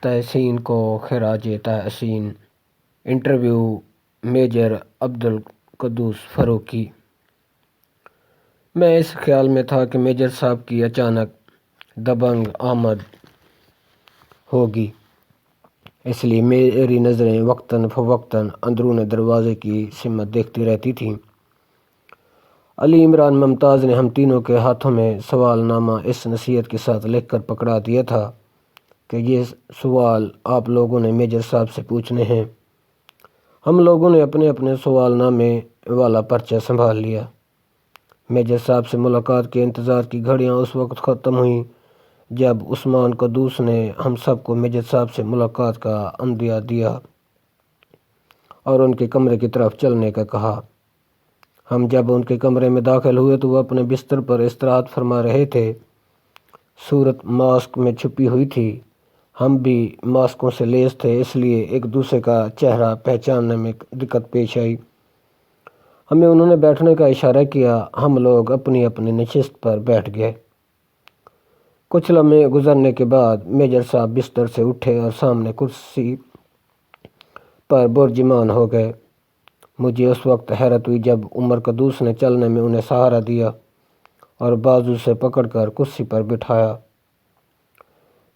تحسین کو خراج تحسین۔ Interview major Abdul Quddus Farooqui. میں اس خیال میں تھا کہ میجر صاحب کی اچانک دبنگ آمد ہوگی، اس لیے میری نظریں وقتاً فوقتاً اندرون دروازے کی سمت دیکھتی رہتی تھیں۔ علی عمران ممتاز نے ہم تینوں کے ہاتھوں میں سوال نامہ اس نصیحت کے ساتھ لکھ کر پکڑا دیا تھا کہ یہ سوال آپ لوگوں نے میجر صاحب سے پوچھنے ہیں۔ ہم لوگوں نے اپنے اپنے سوال نامے والا پرچہ سنبھال لیا۔ میجر صاحب سے ملاقات کے انتظار کی گھڑیاں اس وقت ختم ہوئیں جب عثمان قدوس نے ہم سب کو میجر صاحب سے ملاقات کا عندیہ دیا اور ان کے کمرے کی طرف چلنے کا کہا۔ ہم جب ان کے کمرے میں داخل ہوئے تو وہ اپنے بستر پر استراحت فرما رہے تھے۔ صورت ماسک میں چھپی ہوئی تھی، ہم بھی ماسکوں سے لیس تھے، اس لیے ایک دوسرے کا چہرہ پہچاننے میں دقت پیش آئی۔ ہمیں انہوں نے بیٹھنے کا اشارہ کیا، ہم لوگ اپنی اپنی نشست پر بیٹھ گئے۔ کچھ لمحے گزرنے کے بعد میجر صاحب بستر سے اٹھے اور سامنے کرسی پر برجمان ہو گئے۔ مجھے اس وقت حیرت ہوئی جب عمر قدوس نے چلنے میں انہیں سہارا دیا اور بازو سے پکڑ کر کرسی پر بٹھایا۔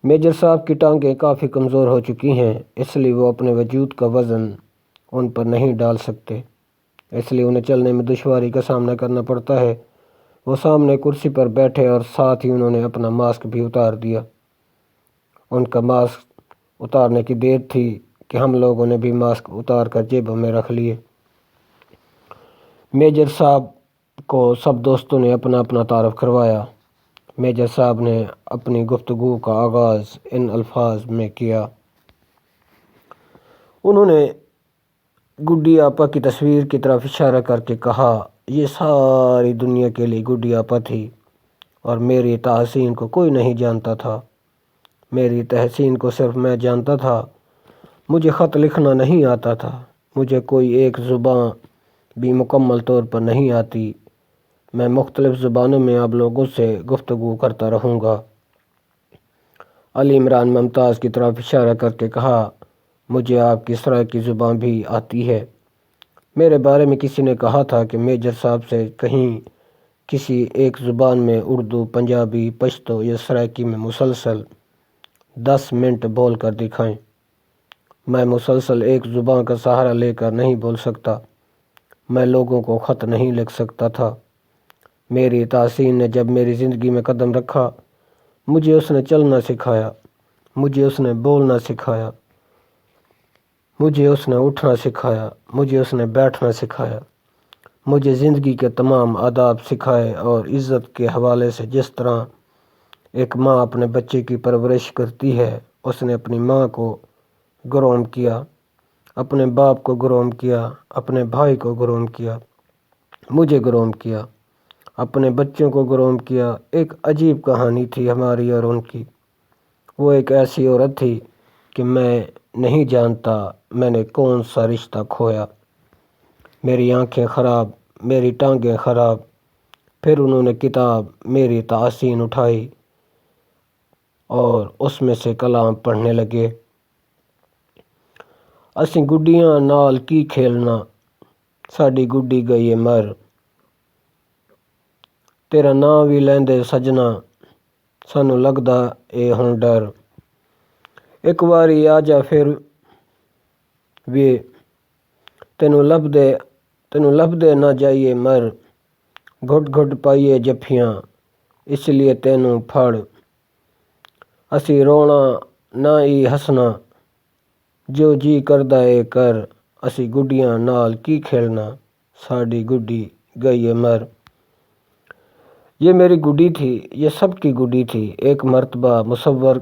میجر صاحب کی ٹانگیں کافی کمزور ہو چکی ہیں، اس لیے وہ اپنے وجود کا وزن ان پر نہیں ڈال سکتے، اس لیے انہیں چلنے میں دشواری کا سامنا کرنا پڑتا ہے۔ وہ سامنے کرسی پر بیٹھے اور ساتھ ہی انہوں نے اپنا ماسک بھی اتار دیا۔ ان کا ماسک اتارنے کی دیر تھی کہ ہم لوگوں نے بھی ماسک اتار کر جیبوں میں رکھ لیے۔ میجر صاحب کو سب دوستوں نے اپنا اپنا تعارف کروایا۔ میجر صاحب نے اپنی گفتگو کا آغاز ان الفاظ میں کیا۔ انہوں نے گڈی آپا کی تصویر کی طرف اشارہ کر کے کہا، یہ ساری دنیا کے لیے گڈی آپا تھی اور میری تحسین کو کوئی نہیں جانتا تھا۔ میری تحسین کو صرف میں جانتا تھا۔ مجھے خط لکھنا نہیں آتا تھا، مجھے کوئی ایک زبان بھی مکمل طور پر نہیں آتی۔ میں مختلف زبانوں میں آپ لوگوں سے گفتگو کرتا رہوں گا۔ علی عمران ممتاز کی طرف اشارہ کر کے کہا، مجھے آپ کی سرائیکی زبان بھی آتی ہے۔ میرے بارے میں کسی نے کہا تھا کہ میجر صاحب سے کہیں کسی ایک زبان میں اردو، پنجابی، پشتو یا سرائیکی میں مسلسل 10 منٹ بول کر دکھائیں۔ میں مسلسل ایک زبان کا سہارا لے کر نہیں بول سکتا۔ میں لوگوں کو خط نہیں لکھ سکتا تھا۔ میری تحسین نے جب میری زندگی میں قدم رکھا، مجھے اس نے چلنا سکھایا، مجھے اس نے بولنا سکھایا، مجھے اس نے اٹھنا سکھایا، مجھے اس نے بیٹھنا سکھایا، مجھے زندگی کے تمام آداب سکھائے اور عزت کے حوالے سے جس طرح ایک ماں اپنے بچے کی پرورش کرتی ہے، اس نے اپنی ماں کو گروم کیا، اپنے باپ کو گروم کیا، اپنے بھائی کو گروم کیا، مجھے گروم کیا، اپنے بچوں کو گروم کیا۔ ایک عجیب کہانی تھی ہماری اور ان کی۔ وہ ایک ایسی عورت تھی کہ میں نہیں جانتا میں نے کون سا رشتہ کھویا۔ میری آنکھیں خراب، میری ٹانگیں خراب۔ پھر انہوں نے کتاب میری تحسین اٹھائی اور اس میں سے کلام پڑھنے لگے۔ اسی گڈیاں نال کی کھیلنا، ساڈی گڈی گئی مر، تیرا ناں وی لیندے سجنا، سانوں لگدا اے ہن ڈر، ایک واری آ جا پھر وے، تینوں لبدے نہ جائیے مر، گھٹ گھٹ پائیے جفیاں، اس لیے تینوں پھڑ، اسی رونا نہ ای ہسنا، جو جی کردا اے کر، اسی گڈیاں نال کی کھیلنا، ساڈی گڈی گئی مر۔ یہ میری گڈی تھی، یہ سب کی گڈی تھی۔ ایک مرتبہ مصور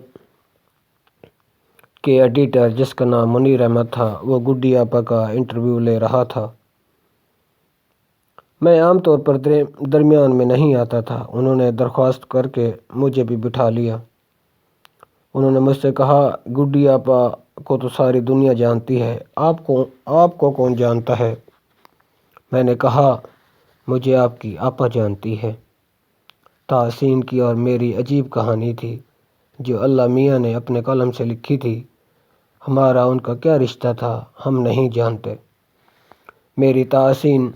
کے ایڈیٹر جس کا نام منیر احمد تھا، وہ گڈی آپا کا انٹرویو لے رہا تھا۔ میں عام طور پر درمیان میں نہیں آتا تھا۔ انہوں نے درخواست کر کے مجھے بھی بٹھا لیا۔ انہوں نے مجھ سے کہا، گڈی آپا کو تو ساری دنیا جانتی ہے، آپ کو کون جانتا ہے؟ میں نے کہا، مجھے آپ کی آپا جانتی ہے۔ تحسین کی اور میری عجیب کہانی تھی جو اللہ میاں نے اپنے قلم سے لکھی تھی۔ ہمارا ان کا کیا رشتہ تھا ہم نہیں جانتے۔ میری تحسین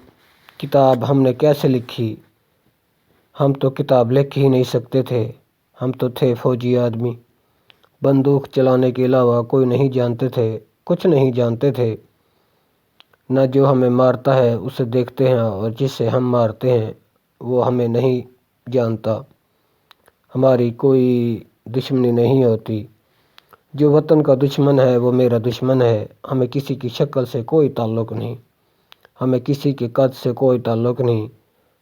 کتاب ہم نے کیسے لکھی؟ ہم تو کتاب لکھ ہی نہیں سکتے تھے، ہم تو تھے فوجی آدمی، بندوق چلانے کے علاوہ کوئی نہیں جانتے تھے، کچھ نہیں جانتے تھے۔ نہ جو ہمیں مارتا ہے اسے دیکھتے ہیں اور جسے ہم مارتے ہیں وہ ہمیں نہیں جانتا۔ ہماری کوئی دشمنی نہیں ہوتی۔ جو وطن کا دشمن ہے وہ میرا دشمن ہے۔ ہمیں کسی کی شکل سے کوئی تعلق نہیں، ہمیں کسی کے قد سے کوئی تعلق نہیں،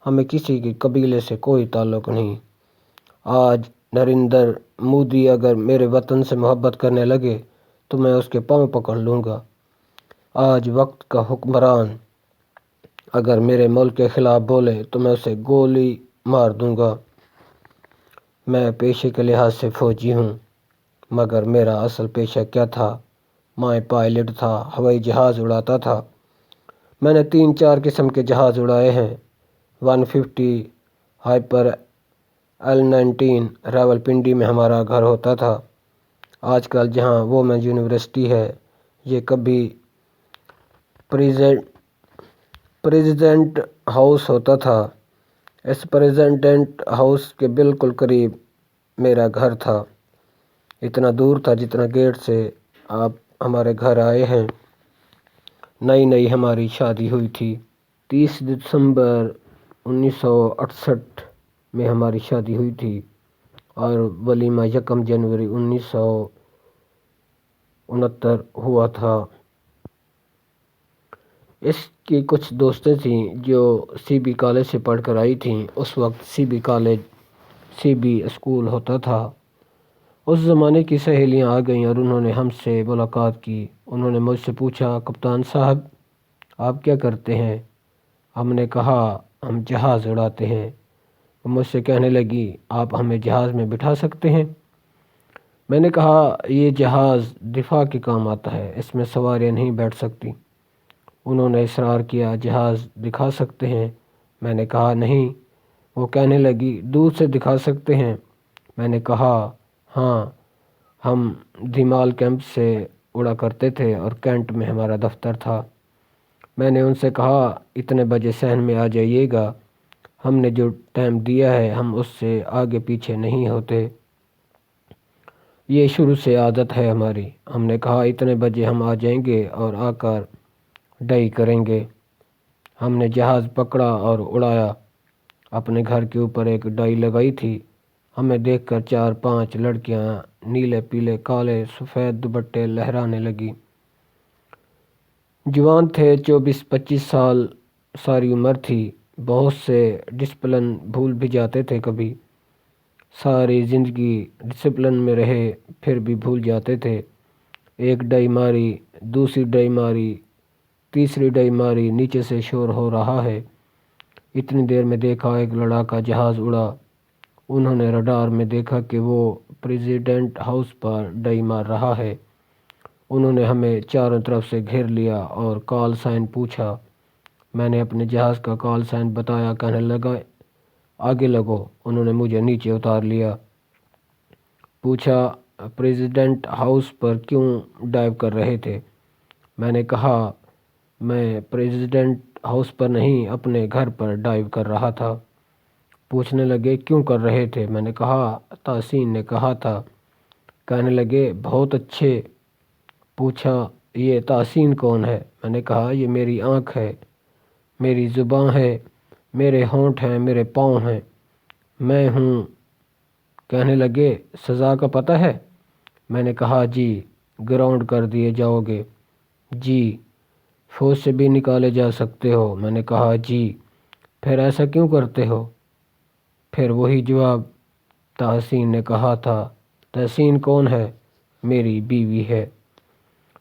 ہمیں کسی کے قبیلے سے کوئی تعلق نہیں۔ آج نریندر مودی اگر میرے وطن سے محبت کرنے لگے تو میں اس کے پاؤں پکڑ لوں گا۔ آج وقت کا حکمران اگر میرے ملک کے خلاف بولے تو میں اسے گولی مار دوں گا۔ میں پیشے کے لحاظ سے فوجی ہوں، مگر میرا اصل پیشہ کیا تھا؟ میں پائلٹ تھا، ہوائی جہاز اڑاتا تھا۔ میں نے 3-4 قسم کے جہاز اڑائے ہیں۔ 150 ہائپر L-19 راولپنڈی میں ہمارا گھر ہوتا تھا۔ آج کل جہاں وومن یونیورسٹی ہے، یہ کبھی پریزیڈنٹ ہاؤس ہوتا تھا۔ اس پریزیڈنٹ ہاؤس کے بالکل قریب میرا گھر تھا، اتنا دور تھا جتنا گیٹ سے آپ ہمارے گھر آئے ہیں۔ نئی ہماری شادی ہوئی تھی۔ 30 دسمبر 1968 میں ہماری شادی ہوئی تھی اور ولیمہ 1 جنوری 1969 ہوا تھا۔ اس کی کچھ دوستیں تھیں جو سی بی کالج سے پڑھ کر آئی تھیں۔ اس وقت سی بی اسکول ہوتا تھا۔ اس زمانے کی سہیلیاں آ گئیں اور انہوں نے ہم سے ملاقات کی۔ انہوں نے مجھ سے پوچھا، کپتان صاحب آپ کیا کرتے ہیں؟ ہم نے کہا ہم جہاز اڑاتے ہیں۔ وہ مجھ سے کہنے لگی، آپ ہمیں جہاز میں بٹھا سکتے ہیں؟ میں نے کہا یہ جہاز دفاع کے کام آتا ہے، اس میں سواریاں نہیں بیٹھ سکتی۔ انہوں نے اصرار کیا، جہاز دکھا سکتے ہیں؟ میں نے کہا نہیں۔ وہ کہنے لگی دور سے دکھا سکتے ہیں؟ میں نے کہا ہاں، ہم دھیمال کیمپ سے اڑا کرتے تھے اور کینٹ میں ہمارا دفتر تھا۔ میں نے ان سے کہا اتنے بجے صحن میں آ جائیے گا، ہم نے جو ٹائم دیا ہے ہم اس سے آگے پیچھے نہیں ہوتے، یہ شروع سے عادت ہے ہماری۔ ہم نے کہا اتنے بجے ہم آ جائیں گے اور آ کر ڈائی کریں گے۔ ہم نے جہاز پکڑا اور اڑایا۔ اپنے گھر کے اوپر ایک ڈائی لگائی تھی۔ ہمیں دیکھ کر 4-5 لڑکیاں نیلے پیلے کالے سفید دوپٹے لہرانے لگی۔ جوان تھے، 24-25 سال ساری عمر تھی۔ بہت سے ڈسپلن بھول بھی جاتے تھے، کبھی ساری زندگی ڈسپلن میں رہے پھر بھی بھول جاتے تھے۔ ایک ڈائی ماری، دوسری ڈائی ماری، تیسری ڈائی ماری، نیچے سے شور ہو رہا ہے۔ اتنی دیر میں دیکھا ایک لڑاکا جہاز اڑا۔ انہوں نے رڈار میں دیکھا کہ وہ پریزیڈنٹ ہاؤس پر ڈائی مار رہا ہے۔ انہوں نے ہمیں چاروں طرف سے گھیر لیا اور کال سائن پوچھا۔ میں نے اپنے جہاز کا کال سائن بتایا، کہنے لگا آگے لگو۔ انہوں نے مجھے نیچے اتار لیا۔ پوچھا پریزیڈنٹ ہاؤس پر کیوں ڈائیو کر رہے تھے؟ میں نے کہا میں پریزیڈنٹ ہاؤس پر نہیں اپنے گھر پر ڈائیو کر رہا تھا۔ پوچھنے لگے کیوں کر رہے تھے؟ میں نے کہا تحسین نے کہا تھا۔ کہنے لگے بہت اچھے۔ پوچھا یہ تحسین کون ہے؟ میں نے کہا یہ میری آنکھ ہے، میری زبان ہے، میرے ہونٹ ہیں، میرے پاؤں ہیں، میں ہوں۔ کہنے لگے سزا کا پتہ ہے؟ میں نے کہا جی۔ گراؤنڈ کر دیے جاؤ گے؟ جی۔ فوج سے بھی نکالے جا سکتے ہو؟ میں نے کہا جی۔ پھر ایسا کیوں کرتے ہو؟ پھر وہی جواب تحسین نے کہا تھا۔ تحسین کون ہے؟ میری بیوی ہے۔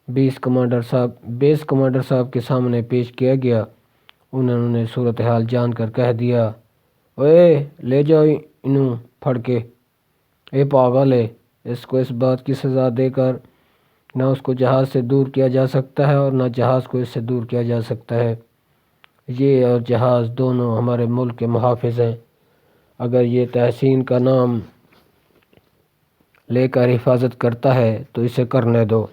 بیس کمانڈر صاحب کے سامنے پیش کیا گیا۔ انہوں نے صورتحال جان کر کہہ دیا، اوئے لے جاؤ انہوں پھڑ کے، اے پاگل ہے، اس کو اس بات کی سزا دے کر نہ اس کو جہاز سے دور کیا جا سکتا ہے اور نہ جہاز کو اس سے دور کیا جا سکتا ہے۔ یہ اور جہاز دونوں ہمارے ملک کے محافظ ہیں۔ اگر یہ تحسین کا نام لے کر حفاظت کرتا ہے تو اسے کرنے دو۔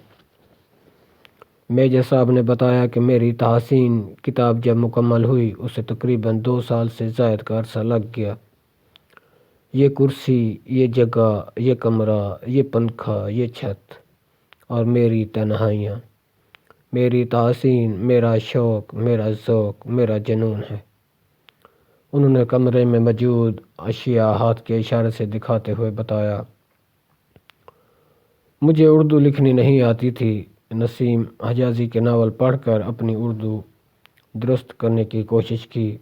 میجر صاحب نے بتایا کہ میری تحسین کتاب جب مکمل ہوئی اسے تقریباً 2 سال سے زائد کا عرصہ لگ گیا۔ یہ کرسی، یہ جگہ، یہ کمرہ، یہ پنکھا، یہ چھت اور میری تنہائیاں، میری تحسین میرا شوق، میرا ذوق، میرا جنون ہے۔ انہوں نے کمرے میں موجود اشیاء ہاتھ کے اشارے سے دکھاتے ہوئے بتایا۔ مجھے اردو لکھنی نہیں آتی تھی۔ نسیم حجازی کے ناول پڑھ کر اپنی اردو درست کرنے کی کوشش کی۔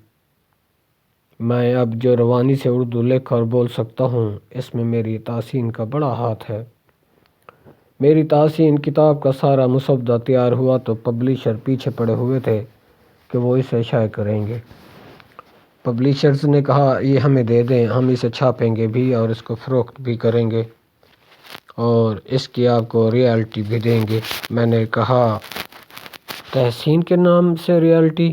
میں اب جو روانی سے اردو لکھ اور بول سکتا ہوں، اس میں میری تحسین کا بڑا ہاتھ ہے۔ میری تحسین کتاب کا سارا مسودہ تیار ہوا تو پبلشر پیچھے پڑے ہوئے تھے کہ وہ اسے شائع کریں گے۔ پبلشرز نے کہا یہ ہمیں دے دیں، ہم اسے چھاپیں گے بھی اور اس کو فروخت بھی کریں گے اور اس کی آپ کو ریالٹی بھی دیں گے۔ میں نے کہا تحسین کے نام سے ریالٹی؟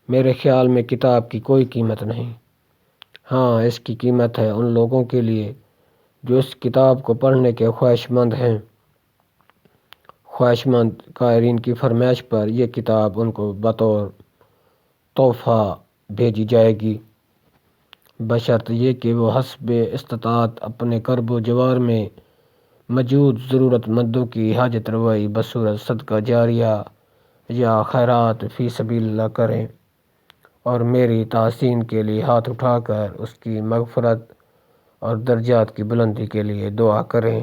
میرے خیال میں کتاب کی کوئی قیمت نہیں۔ ہاں، اس کی قیمت ہے ان لوگوں کے لیے جو اس کتاب کو پڑھنے کے خواہش مند ہیں۔ خواہش مند قارئین کی فرمائش پر یہ کتاب ان کو بطور تحفہ بھیجی جائے گی، بشرط یہ کہ وہ حسب استطاعت اپنے کرب و جوار میں موجود ضرورت مندوں کی حاجت روائی بصورت صدقہ جاریہ یا خیرات فی سبیل اللہ کریں اور میری تحسین کے لیے ہاتھ اٹھا کر اس کی مغفرت اور درجات کی بلندی کے لیے دعا کریں۔